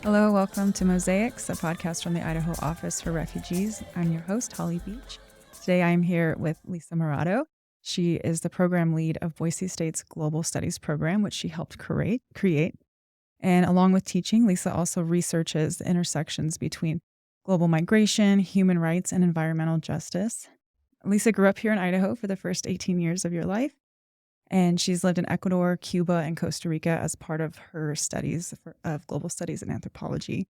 Hello, welcome to Mosaics, a podcast from the Idaho Office for Refugees. I'm your host, Holly Beach. Today I am here with Lisa Meierotto. She is the program lead of Boise State's Global Studies program, which she helped create. And along with teaching, Lisa also researches the intersections between global migration, human rights, and environmental justice. Lisa grew up here in Idaho for the first 18 years of your life, and she's lived in Ecuador, Cuba, and Costa Rica as part of her studies of global studies and anthropology.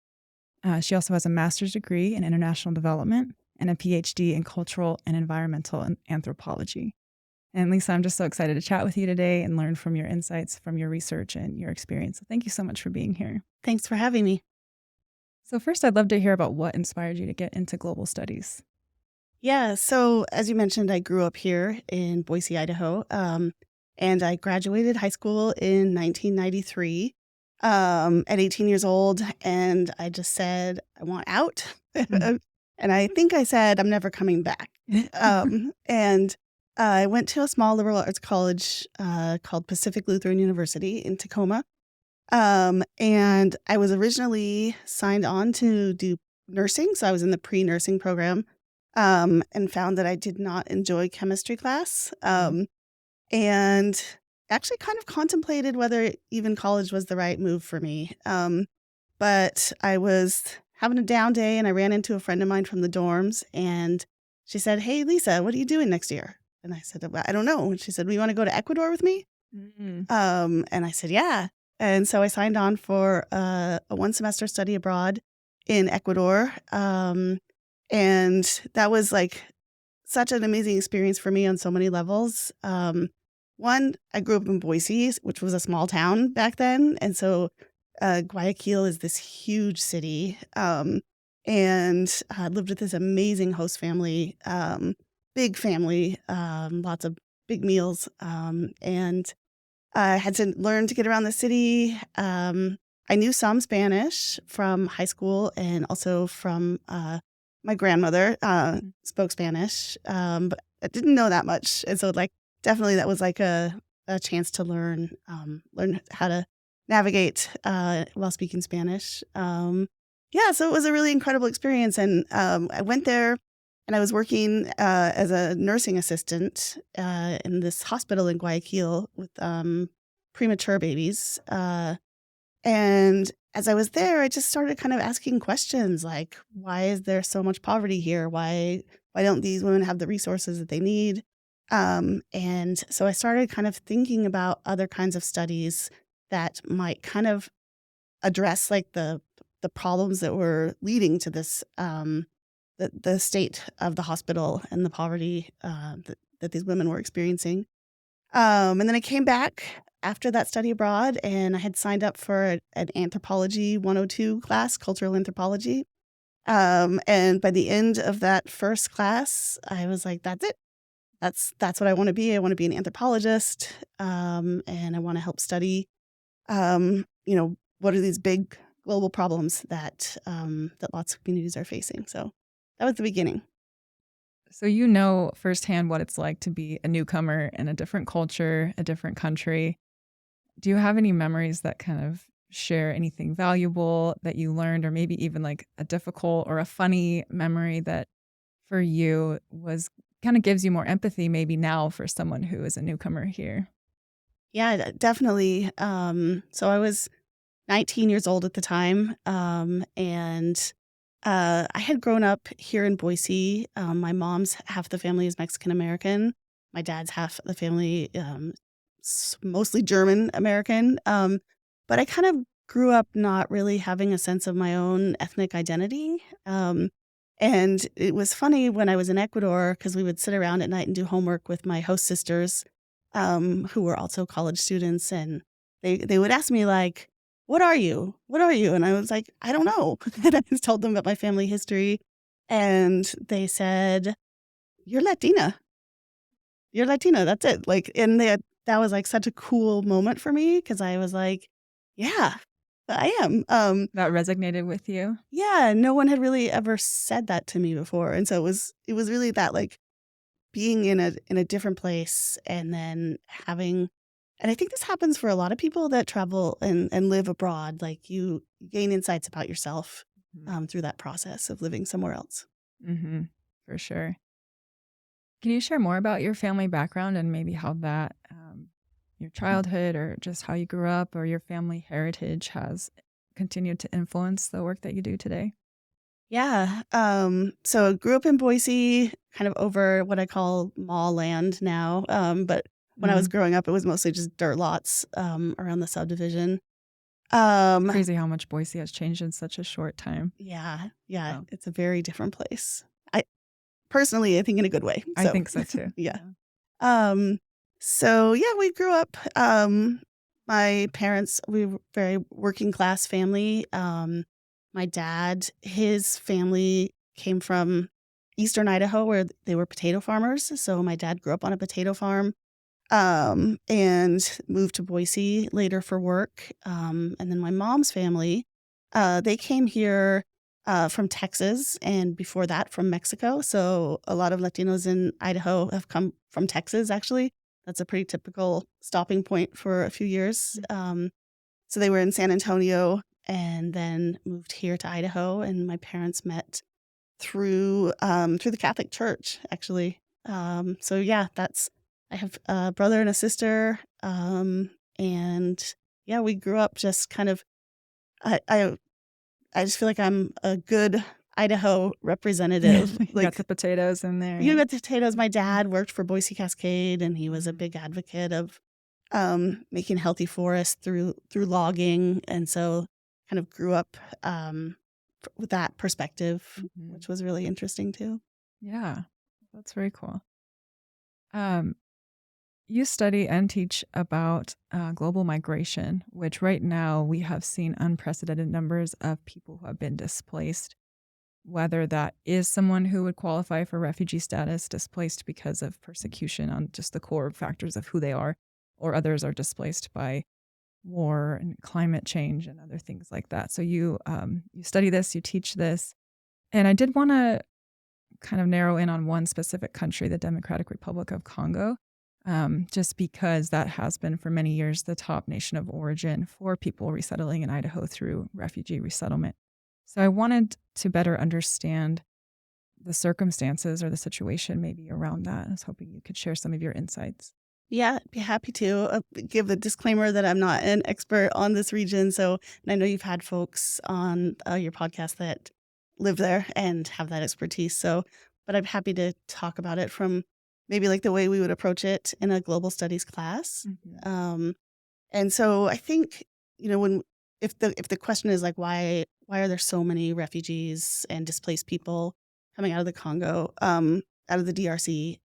She also has a master's degree in international development and a Ph.D. in cultural and environmental anthropology. And Lisa, I'm just so excited to chat with you today and learn from your insights from your research and your experience. So thank you so much for being here. Thanks for having me. So first, I'd love to hear about what inspired you to get into global studies. Yeah, so as you mentioned, I grew up here in Boise, Idaho, and I graduated high school in 1993 at 18 years old, and I just said, I want out. And I think I said, I'm never coming back. And I went to a small liberal arts college called Pacific Lutheran University in Tacoma. And I was originally signed on to do nursing, so I was in the pre-nursing program, and found that I did not enjoy chemistry class, and actually kind of contemplated whether even college was the right move for me. But I was having a down day, and I ran into a friend of mine from the dorms, and she said, "Hey, Lisa, what are you doing next year?" And I said, "Well, I don't know." And she said, "Well, you want to go to Ecuador with me?" And I said, "Yeah." And so I signed on for a one-semester study abroad in Ecuador. And that was like such an amazing experience for me on so many levels. One, I grew up in Boise, which was a small town back then. And so Guayaquil is this huge city. And I lived with this amazing host family, big family, lots of big meals. And I had to learn to get around the city. I knew some Spanish from high school and also from my grandmother spoke Spanish, but I didn't know that much. And so definitely that was like a chance to learn how to navigate while speaking Spanish. So it was a really incredible experience. And I went there and I was working as a nursing assistant in this hospital in Guayaquil with premature babies. And as I was there, I just started kind of asking questions like, why is there so much poverty here? Why don't these women have the resources that they need? And so I started kind of thinking about other kinds of studies that might kind of address like the problems that were leading to this, the state of the hospital and the poverty that these women were experiencing. And then I came back after that study abroad, and I had signed up for an anthropology 102 class, cultural anthropology. And by the end of that first class, I was like, that's it. That's what I want to be. I want to be an anthropologist, and I want to help study, what are these big global problems that lots of communities are facing. So that was the beginning. So you know firsthand what it's like to be a newcomer in a different culture, a different country. Do you have any memories that kind of share anything valuable that you learned, or maybe even like a difficult or a funny memory that for you was kind of gives you more empathy maybe now for someone who is a newcomer here? Yeah, definitely. So I was 19 years old at the time, and I had grown up here in Boise. My mom's half the family is Mexican American. My dad's half the family, mostly German American. But I kind of grew up not really having a sense of my own ethnic identity. And it was funny when I was in Ecuador because we would sit around at night and do homework with my host sisters, who were also college students, and they would ask me like, what are you? What are you? And I was like, I don't know. And I just told them about my family history. And they said, you're Latina. You're Latina. That's it. That was like such a cool moment for me because I was like, yeah, I am. That resonated with you? Yeah, no one had really ever said that to me before. And so it was really that like being in a different place and then having And I think this happens for a lot of people that travel and live abroad. Like you gain insights about yourself through that process of living somewhere else. Mm-hmm. For sure. Can you share more about your family background and maybe how that, your childhood or just how you grew up or your family heritage has continued to influence the work that you do today? Yeah. So I grew up in Boise, kind of over what I call mall land now. But when I was Mm. growing up, it was mostly just dirt lots around the subdivision. It's Um, crazy how much Boise has changed in such a short time. yeah, So it's a very different place. I personally, I think in a good way. I So think so too. yeah. Yeah. Um, so yeah, we grew up. My parents, we were very working class family. My dad, his family came from eastern Idaho where they were potato farmers. So my dad grew up on a potato farm and moved to Boise later for work. And then my mom's family, they came here from Texas and before that from Mexico. So a lot of Latinos in Idaho have come from Texas, actually. That's a pretty typical stopping point for a few years. So they were in San Antonio and then moved here to Idaho. And my parents met through the Catholic Church, actually. So yeah, that's I have a brother and a sister, and yeah, we grew up just kind of. I I, I just feel like I'm a good Idaho representative. You got Like the potatoes in there. you Yeah. got potatoes. My dad worked for Boise Cascade, and he was a Mhm. big advocate of making healthy forests through logging, and so kind of grew up with that perspective, Mhm. which was really interesting too. Yeah. That's very cool. Um, You study and teach about global migration, which right now we have seen unprecedented numbers of people who have been displaced, whether that is someone who would qualify for refugee status, displaced because of persecution on just the core factors of who they are, or others are displaced by war and climate change and other things like that. So you study this, you teach this, and I did want to kind of narrow in on one specific country, the Democratic Republic of Congo, just because that has been for many years the top nation of origin for people resettling in Idaho through refugee resettlement. So I wanted to better understand the circumstances or the situation maybe around that. I was hoping you could share some of your insights. Yeah, I'd be happy to give a disclaimer that I'm not an expert on this region. So, and I know you've had folks on your podcast that live there and have that expertise. So, but I'm happy to talk about it from maybe like the way we would approach it in a global studies class. Mhm. Um, and so I think when if the question is like why are there so many refugees and displaced people coming out of the Congo, out of the DRC?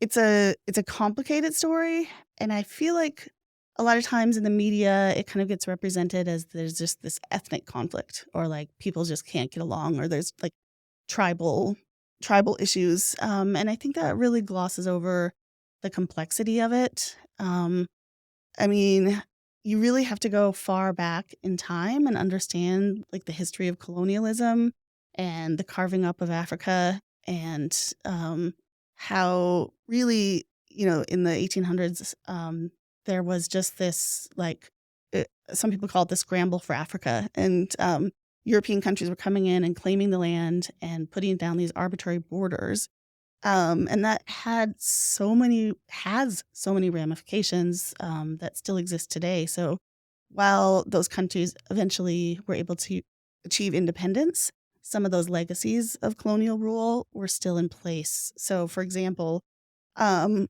It's a complicated story, and I feel like a lot of times in the media, it kind of gets represented as there's just this ethnic conflict, or like people just can't get along, or there's like tribal tribal issues, and I think that really glosses over the complexity of it. I mean, you really have to go far back in time and understand like the history of colonialism and the carving up of Africa and how really, in the 1800s, there was just this some people call it the scramble for Africa. And European countries were coming in and claiming the land and putting down these arbitrary borders and that has so many ramifications that still exist today. So while those countries eventually were able to achieve independence, some of those legacies of colonial rule were still in place. So, for example, um,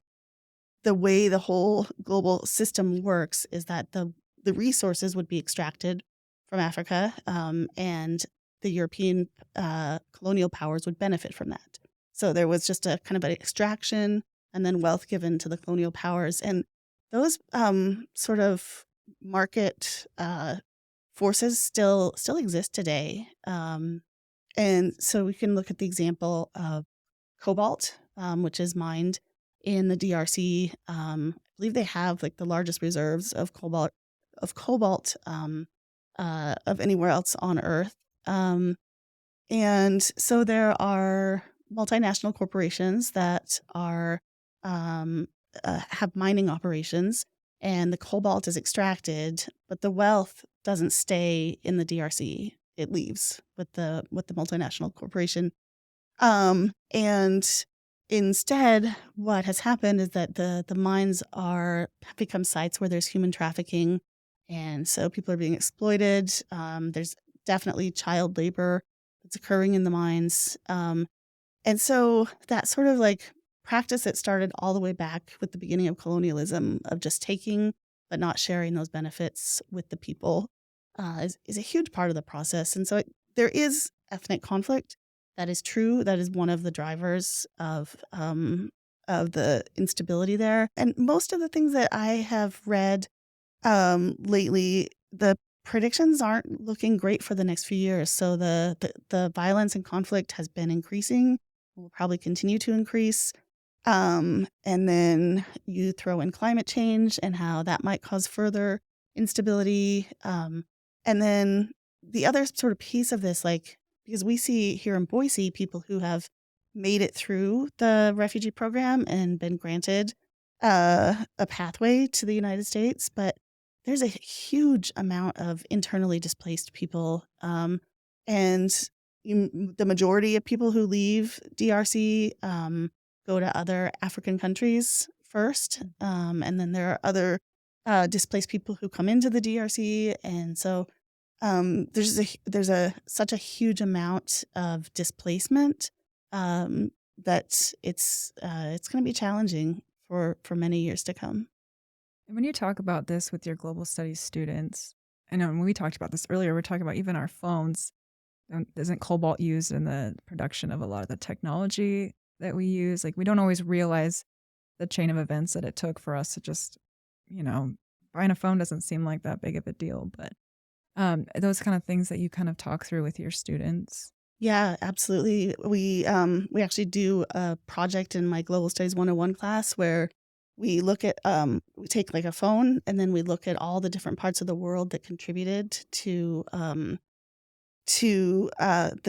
the way the whole global system works is that the resources would be extracted from Africa, and the European colonial powers would benefit from that. So there was just a kind of an extraction and then wealth given to the colonial powers, and those sort of market forces still exist today. And so we can look at the example of cobalt, which is mined in the DRC. I believe they have like the largest reserves of cobalt of anywhere else on Earth. And so there are multinational corporations that are have mining operations, and the cobalt is extracted, but the wealth doesn't stay in the DRC. It leaves with the multinational corporation. And instead, what has happened is that the mines have become sites where there's human trafficking, and so people are being exploited. There's definitely child labor that's occurring in the mines. And so that sort of like practice that started all the way back with the beginning of colonialism of just taking but not sharing those benefits with the people is a huge part of the process. And so there is ethnic conflict. That is true. That is one of the drivers of the instability there. And most of the things that I have read lately, the predictions aren't looking great for the next few years. So the violence and conflict has been increasing, will probably continue to increase. And then you throw in climate change and how that might cause further instability. And then the other sort of piece of this, like, because we see here in Boise people who have made it through the refugee program and been granted a pathway to the United States, but there's a huge amount of internally displaced people. And the majority of people who leave DRC go to other African countries first. And then there are other displaced people who come into the DRC. And so there's such a huge amount of displacement that it's going to be challenging for many years to come. And when you talk about this with your global studies students, I know when we talked about this earlier, we're talking about even our phones. Isn't cobalt used in the production of a lot of the technology that we use? Like, we don't always realize the chain of events that it took for us to just, buying a phone doesn't seem like that big of a deal, but those kind of things that you kind of talk through with your students. Yeah, absolutely. We actually do a project in my Global Studies 101 class where we look at we take like a phone and then we look at all the different parts of the world that contributed to the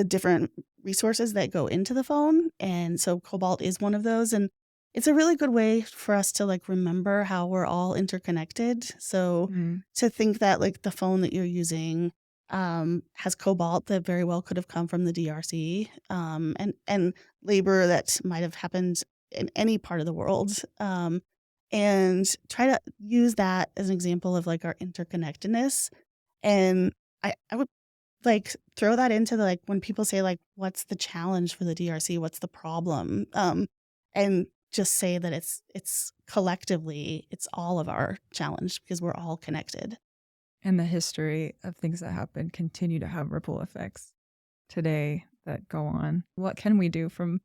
different resources that go into the phone. And so cobalt is one of those. And it's a really good way for us to like remember how we're all interconnected. So to think that like the phone that you're using has cobalt that very well could have come from the DRC, and labor that might have happened in any part of the world. And try to use that as an example of like our interconnectedness. And I would like throw that into the, like, when people say like, what's the challenge for the DRC? What's the problem? And just say that it's collectively, it's all of our challenge because we're all connected. And the history of things that happen continue to have ripple effects today that go on. What can we do from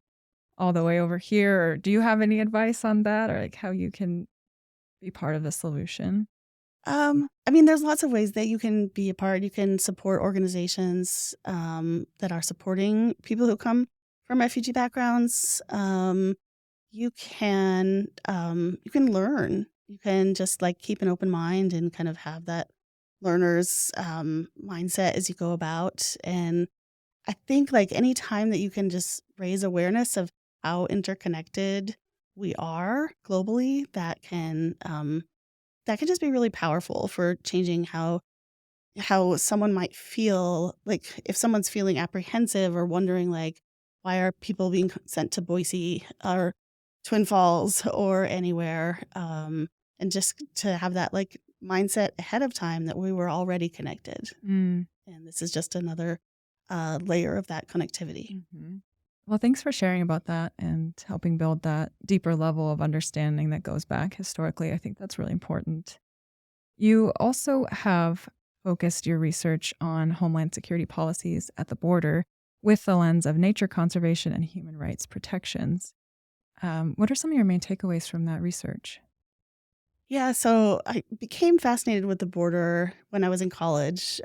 all the way over here? Or do you have any advice on that, or like how you can be part of the solution? I mean, there's lots of ways that you can be a part. You can support organizations that are supporting people who come from refugee backgrounds. You can learn. You can just like keep an open mind and kind of have that learner's mindset as you go about. And I think like any time that you can just raise awareness of how interconnected we are globally, that can just be really powerful for changing how someone might feel. Like if someone's feeling apprehensive or wondering like, why are people being sent to Boise or Twin Falls or anywhere, and just to have that like mindset ahead of time that we were already connected. And this is just another layer of that connectivity. Well, thanks for sharing about that and helping build that deeper level of understanding that goes back historically. I think that's really important. You also have focused your research on homeland security policies at the border with the lens of nature conservation and human rights protections. What are some of your main takeaways from that research? Yeah, so I became fascinated with the border when I was in college.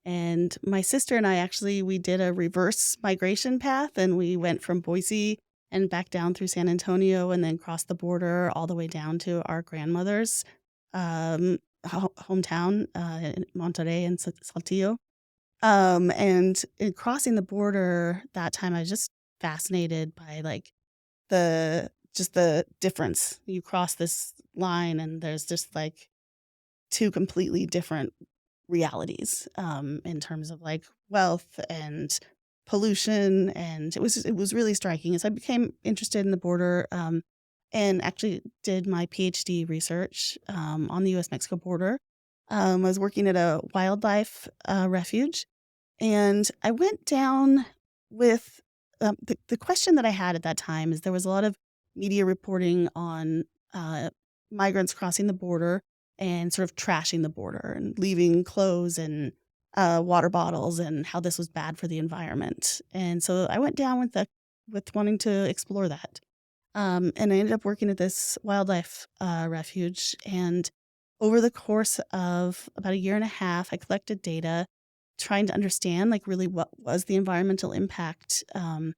And my sister and I actually, we did a reverse migration path, and we went from Boise and back down through San Antonio and then crossed the border all the way down to our grandmother's hometown in Monterey and Saltillo. And in crossing the border that time, I was just fascinated by like the just the difference. You cross this line and there's just like two completely different realities in terms of like wealth and pollution, and it was really striking. As I became interested in the border, and actually did my PhD research on the U.S. Mexico border. I was working at a wildlife refuge, and I went down with the question that I had at that time is there was a lot of media reporting on migrants crossing the border and sort of trashing the border and leaving clothes and water bottles, and how this was bad for the environment. And so I went down with wanting to explore that. And I ended up working at this wildlife refuge. And over the course of about a year and a half, I collected data trying to understand like really what was the environmental impact. And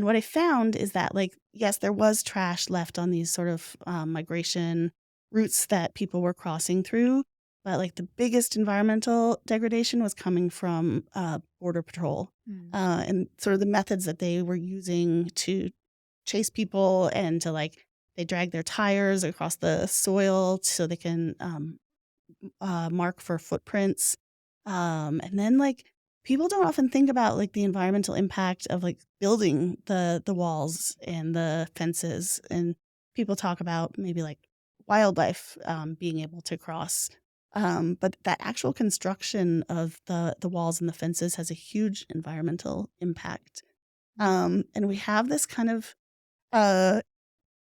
what I found is that like, yes, there was trash left on these sort of migration routes that people were crossing through. But like the biggest environmental degradation was coming from Border Patrol and sort of the methods that they were using to chase people and to like they drag their tires across the soil so they can mark for footprints. And then like people don't often think about like the environmental impact of like building the walls and the fences. And people talk about maybe like wildlife being able to cross. But that actual construction of the walls and the fences has a huge environmental impact. And we have this kind of uh,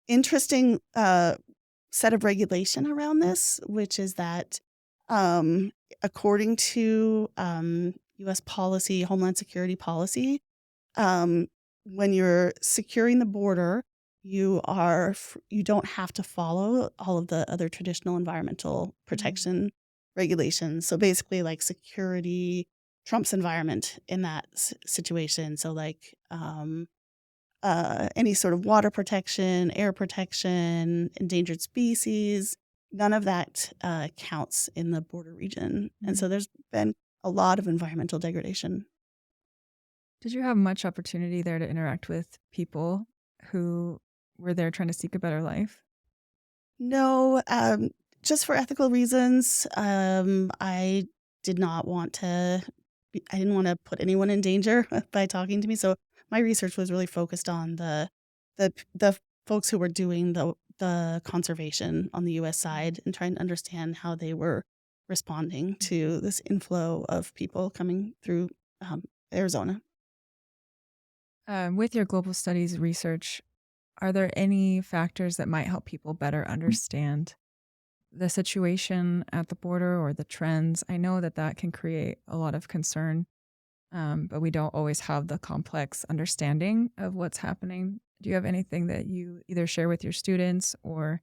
interesting set of regulation around this, which is that according to U.S. policy, Homeland Security policy, when you're securing the border, you don't have to follow all of the other traditional environmental protection regulations. So basically, like security trumps environment in that situation. So like any sort of water protection, air protection, endangered species, none of that counts in the border region. And so there's been a lot of environmental degradation. Did you have much opportunity there to interact with people who were there trying to seek a better life? No, just for ethical reasons. I did not want to. I didn't want to put anyone in danger by talking to me. So my research was really focused on the folks who were doing the conservation on the U.S. side and trying to understand how they were responding to this inflow of people coming through Arizona. With your global studies research, are there any factors that might help people better understand the situation at the border or the trends? I know that can create a lot of concern, but we don't always have the complex understanding of what's happening. Do you have anything that you either share with your students or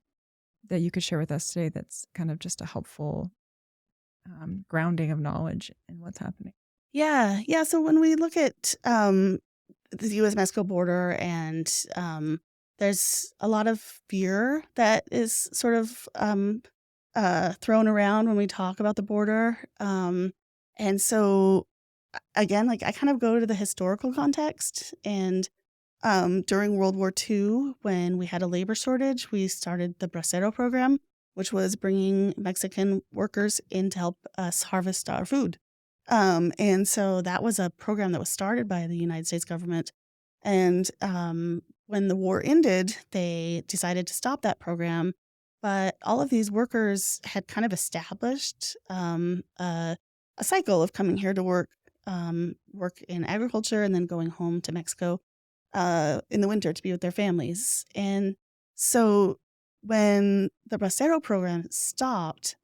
that you could share with us today that's kind of just a helpful grounding of knowledge in what's happening? Yeah. So when we look at the U.S.-Mexico border, and there's a lot of fear that is sort of thrown around when we talk about the border. And so, again, like I kind of go to the historical context. And during World War II, when we had a labor shortage, we started the Bracero program, which was bringing Mexican workers in to help us harvest our food. And so that was a program that was started by the United States government. And when the war ended, they decided to stop that program. But all of these workers had kind of established a cycle of coming here to work in agriculture and then going home to Mexico in the winter to be with their families. And so when the Bracero program stopped,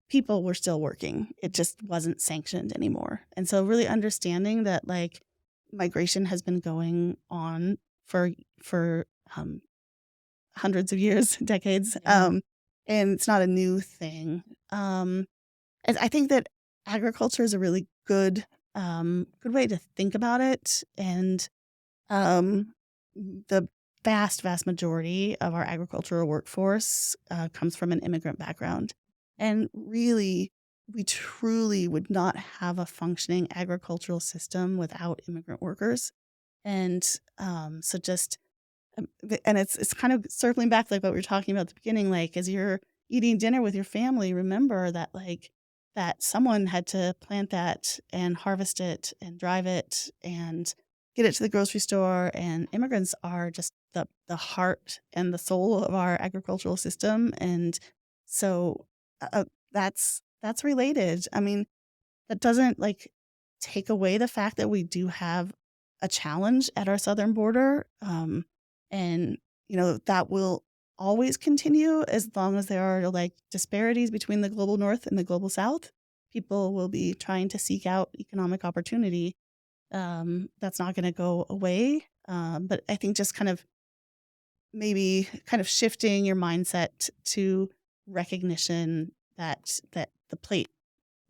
people were still working. It just wasn't sanctioned anymore. And so really understanding that like migration has been going on for hundreds of years, decades. Yeah. And it's not a new thing. And I think that agriculture is a really good way to think about it. And the vast majority of our agricultural workforce comes from an immigrant background. And really, we truly would not have a functioning agricultural system without immigrant workers. And so just And it's kind of circling back like what we were talking about at the beginning, like as you're eating dinner with your family, remember that like that someone had to plant that and harvest it and drive it and get it to the grocery store. And immigrants are just the heart and the soul of our agricultural system. And so that's related. I mean, that doesn't like take away the fact that we do have a challenge at our southern border. And, that will always continue as long as there are like disparities between the global north and the global south. People will be trying to seek out economic opportunity. That's not going to go away. But I think just maybe kind of shifting your mindset to recognition that the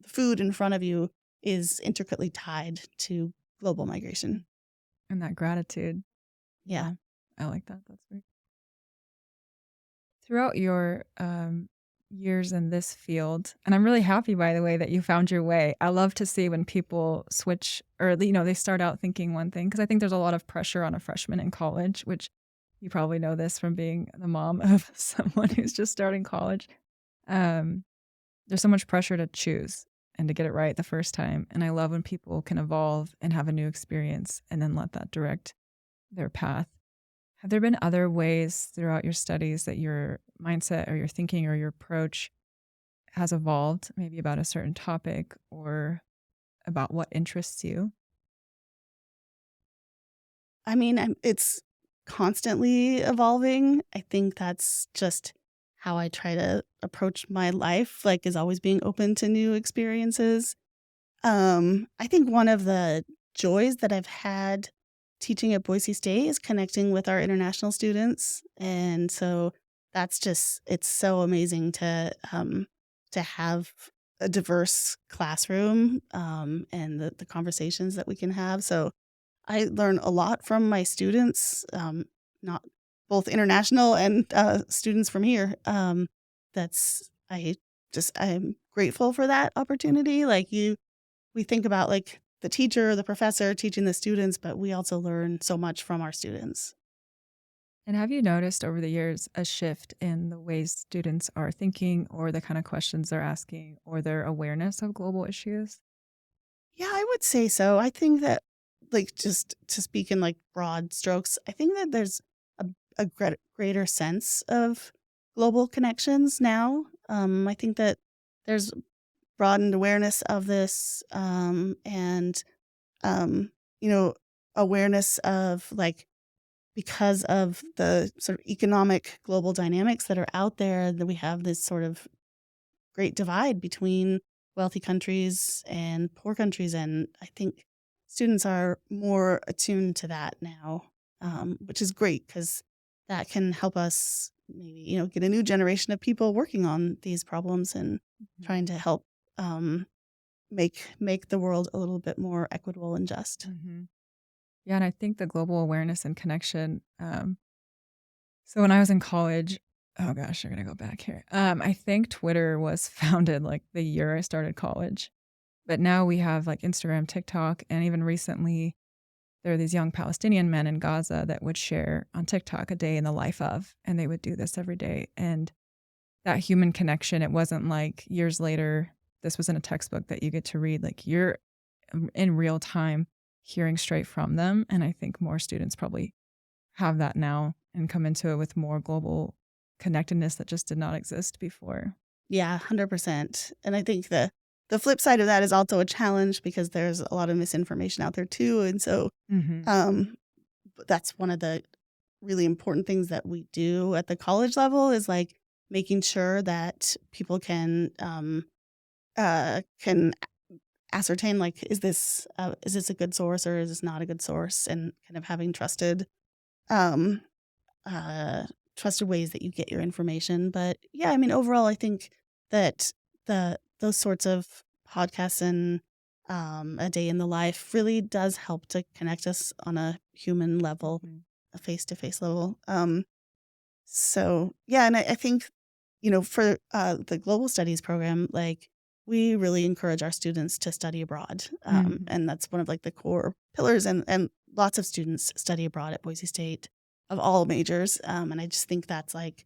food in front of you is intricately tied to global migration. And that gratitude. Yeah. I like that. That's great. Throughout your years in this field, and I'm really happy, by the way, that you found your way. I love to see when people switch or, they start out thinking one thing, because I think there's a lot of pressure on a freshman in college, which you probably know this from being the mom of someone who's just starting college. There's so much pressure to choose and to get it right the first time. And I love when people can evolve and have a new experience and then let that direct their path. Have there been other ways throughout your studies that your mindset or your thinking or your approach has evolved, maybe about a certain topic or about what interests you? I mean, it's constantly evolving. I think that's just how I try to approach my life, like is always being open to new experiences. I think one of the joys that I've had teaching at Boise State is connecting with our international students. And so it's so amazing to have a diverse classroom, and the conversations that we can have. So I learn a lot from my students, not both international and students from here. I'm grateful for that opportunity. We think about like the teacher, the professor teaching the students, but we also learn so much from our students. And have you noticed over the years a shift in the ways students are thinking or the kind of questions they're asking or their awareness of global issues? Yeah, I would say so. I think that, like, just to speak in like broad strokes, I think that there's a greater sense of global connections now. I think that there's broadened awareness of this, and um, you know, awareness of like because of the sort of economic global dynamics that are out there, that we have this sort of great divide between wealthy countries and poor countries. And I think students are more attuned to that now, which is great because that can help us maybe, get a new generation of people working on these problems and trying to help make the world a little bit more equitable and just. Mm-hmm. Yeah, and I think the global awareness and connection. So when I was in college, oh gosh, I'm gonna go back here. I think Twitter was founded like the year I started college, but now we have like Instagram, TikTok, and even recently there are these young Palestinian men in Gaza that would share on TikTok a day in the life of, and they would do this every day. And that human connection, it wasn't like years later, this was in a textbook that you get to read, like you're in real time hearing straight from them. And I think more students probably have that now and come into it with more global connectedness that just did not exist before. Yeah, 100%. And I think the flip side of that is also a challenge because there's a lot of misinformation out there too. And so um, that's one of the really important things that we do at the college level is like making sure that people can ascertain like is this a good source or is this not a good source, and kind of having um, trusted ways that you get your information. But yeah, I mean, overall, I think that those sorts of podcasts and a day in the life really does help to connect us on a human level, a face to face level. So yeah, and I think for the global studies program, like we really encourage our students to study abroad, and that's one of like the core pillars. And lots of students study abroad at Boise State. all majors. And I just think that's like,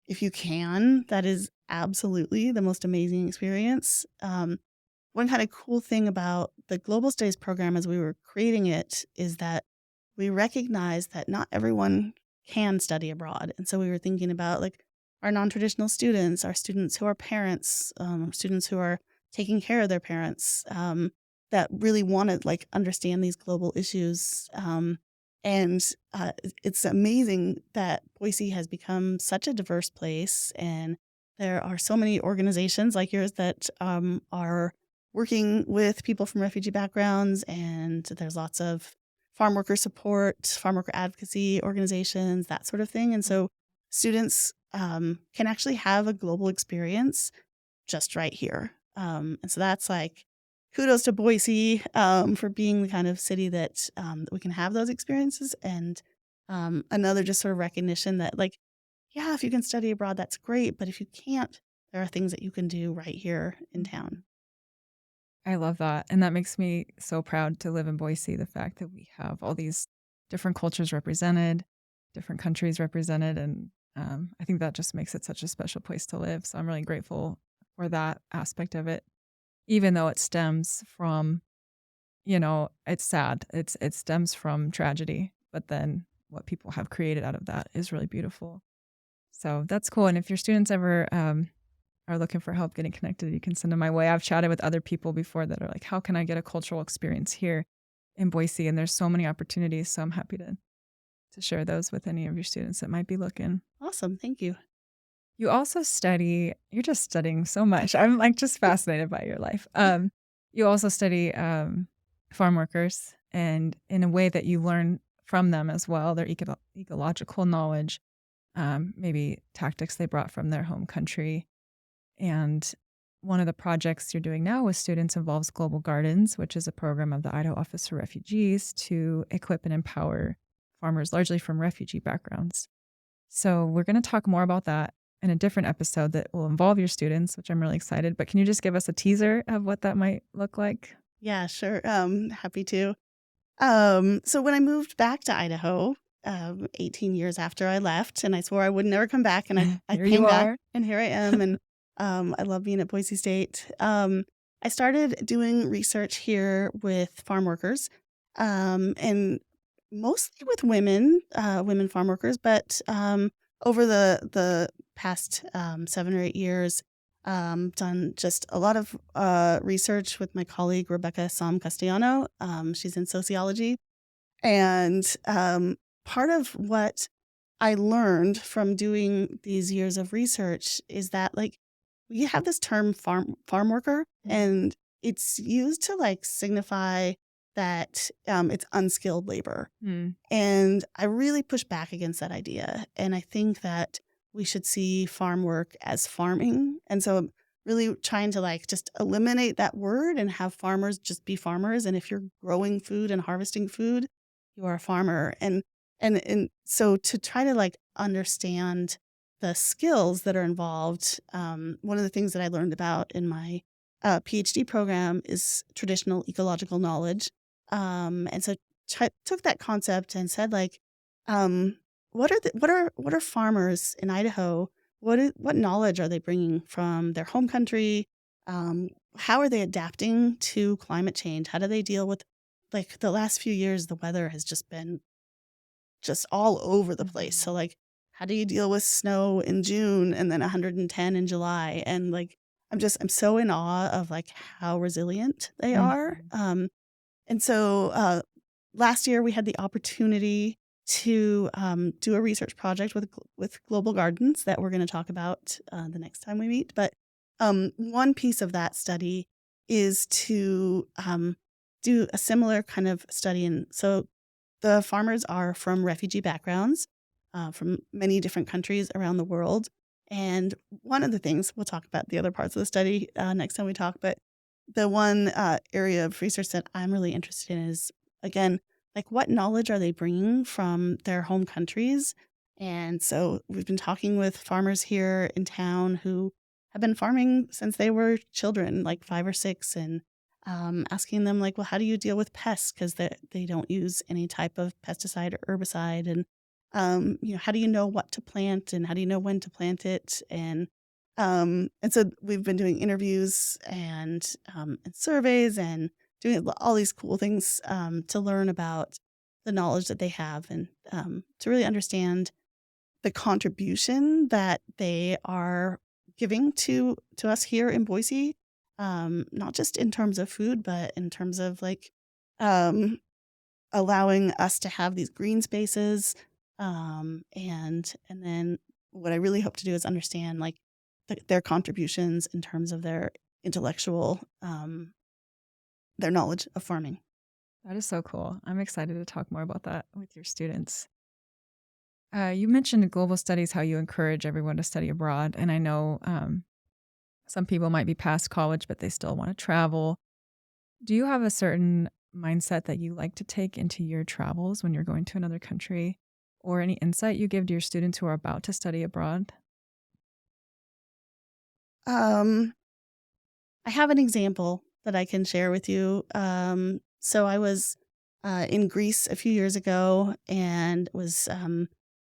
if you can, that is absolutely the most amazing experience. One kind of cool thing about the Global Studies program as we were creating it is that we recognize that not everyone can study abroad. And so we were thinking about like our non-traditional students, our students who are parents, students who are taking care of their parents, that really want to like understand these global issues. And it's amazing that Boise has become such a diverse place, and there are so many organizations like yours that are working with people from refugee backgrounds, and there's lots of farm worker support, farm worker advocacy organizations, that sort of thing. And so students can actually have a global experience just right here. And so that's like kudos to Boise for being the kind of city that we can have those experiences. And another just sort of recognition that like, yeah, if you can study abroad, that's great. But if you can't, there are things that you can do right here in town. I love that. And that makes me so proud to live in Boise, the fact that we have all these different cultures represented, different countries represented. And I think that just makes it such a special place to live. So I'm really grateful for that aspect of it, even though it stems from, it's sad. It stems from tragedy, but then what people have created out of that is really beautiful. So that's cool. And if your students ever are looking for help getting connected, you can send them my way. I've chatted with other people before that are like, how can I get a cultural experience here in Boise? And there's so many opportunities. So I'm happy to share those with any of your students that might be looking. Awesome. Thank you. You also you're just studying so much. I'm like just fascinated by your life. You also study farm workers, and in a way that you learn from them as well, their ecological knowledge, maybe tactics they brought from their home country. And one of the projects you're doing now with students involves Global Gardens, which is a program of the Idaho Office for Refugees to equip and empower farmers largely from refugee backgrounds. So we're going to talk more about that in a different episode that will involve your students, which I'm really excited. But can you just give us a teaser of what that might look like? Yeah, sure. Happy to. So when I moved back to Idaho, 18 years after I left, and I swore I would never come back, and I Here came you back, are. and here I am, and I love being at Boise State. I started doing research here with farm workers, and mostly with women farm workers, but over the past 7 or 8 years, done just a lot of research with my colleague Rebecca Sam Castellano. She's in sociology, and part of what I learned from doing these years of research is that like we have this term farm worker, and it's used to like signify that it's unskilled labor. And I really push back against that idea. And I think that we should see farm work as farming. And so I'm really trying to like just eliminate that word and have farmers just be farmers. And if you're growing food and harvesting food, you are a farmer. And so to try to like understand the skills that are involved, one of the things that I learned about in my Ph.D. program is traditional ecological knowledge. And so took that concept and said like, what are farmers in Idaho? What knowledge are they bringing from their home country? How are they adapting to climate change? How do they deal with like the last few years? The weather has just been just all over the place. So like, how do you deal with snow in June and then 110 in July? And like, I'm so in awe of like how resilient they are. And so last year we had the opportunity to do a research project with Global Gardens that we're going to talk about the next time we meet. But one piece of that study is to do a similar kind of study. And so the farmers are from refugee backgrounds from many different countries around the world. And one of the things, we'll talk about the other parts of the study next time we talk, but the one area of research that I'm really interested in is, again, like what knowledge are they bringing from their home countries? And so we've been talking with farmers here in town who have been farming since they were children, like 5 or 6, and asking them like, well, how do you deal with pests? Because they don't use any type of pesticide or herbicide. And how do you know what to plant and how do you know when to plant it? And so we've been doing interviews and surveys and doing all these cool things to learn about the knowledge that they have and to really understand the contribution that they are giving to us here in Boise, not just in terms of food, but in terms of like um, allowing us to have these green spaces, and then what I really hope to do is understand like their contributions in terms of their intellectual, their knowledge of farming. That is so cool. I'm excited to talk more about that with your students. You mentioned global studies, how you encourage everyone to study abroad. And I know some people might be past college, but they still want to travel. Do you have a certain mindset that you like to take into your travels when you're going to another country, or any insight you give to your students who are about to study abroad? Um, I have an example that I can share with you. So I was in Greece a few years ago and was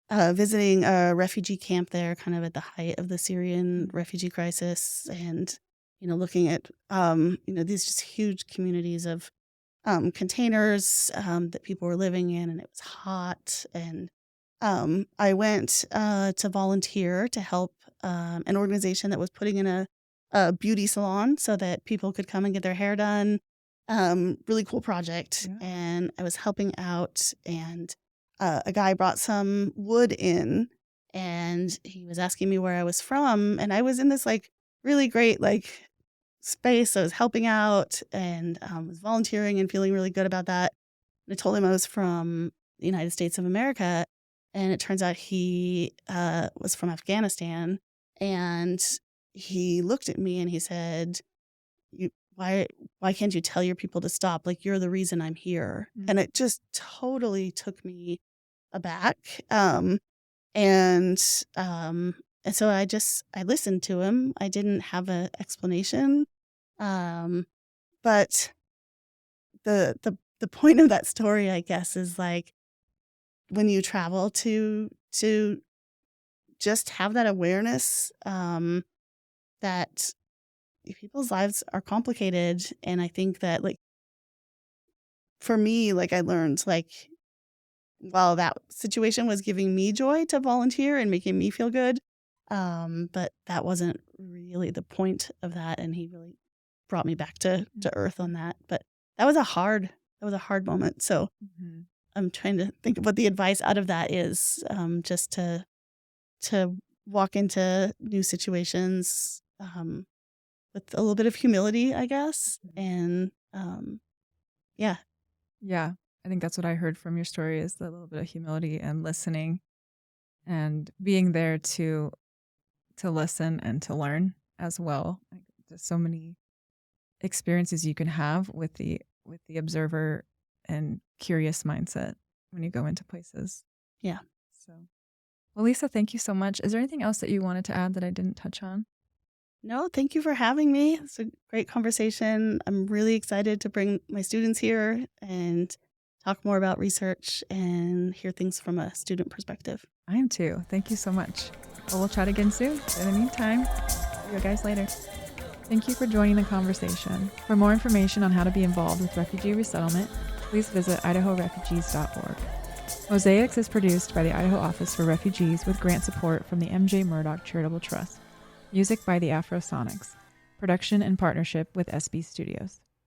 visiting a refugee camp there, kind of at the height of the Syrian refugee crisis, and looking at these just huge communities of containers that people were living in, and it was hot. And I went to volunteer to help an organization that was putting in a beauty salon so that people could come and get their hair done. Really cool project. Yeah. And I was helping out, and a guy brought some wood in, and he was asking me where I was from. And I was in this like really great like space. I was helping out and was volunteering and feeling really good about that. And I told him I was from the United States of America. And it turns out he was from Afghanistan. And he looked at me and he said, why can't you tell your people to stop? Like, you're the reason I'm here. Mm. And it just totally took me aback. And so I listened to him. I didn't have an explanation. But the point of that story, I guess, is like when you travel to just have that awareness that people's lives are complicated. And I think that like for me, like I learned like while that situation was giving me joy to volunteer and making me feel good, but that wasn't really the point of that. And he really brought me back to earth on that. But that was a hard moment. So I'm trying to think of what the advice out of that is, just to walk into new situations with a little bit of humility, I guess. And yeah. Yeah, I think that's what I heard from your story, is the little bit of humility and listening and being there to listen and to learn as well. Like, there's so many experiences you can have with the observer and curious mindset when you go into places. Yeah. So, well, Lisa, thank you so much. Is there anything else that you wanted to add that I didn't touch on? No, thank you for having me. It's a great conversation. I'm really excited to bring my students here and talk more about research and hear things from a student perspective. I am too. Thank you so much. Well, we'll chat again soon. In the meantime, see you guys later. Thank you for joining the conversation. For more information on how to be involved with refugee resettlement, please visit idahorefugees.org. Mosaics is produced by the Idaho Office for Refugees with grant support from the M.J. Murdoch Charitable Trust. Music by the Afrosonics. Production in partnership with SB Studios.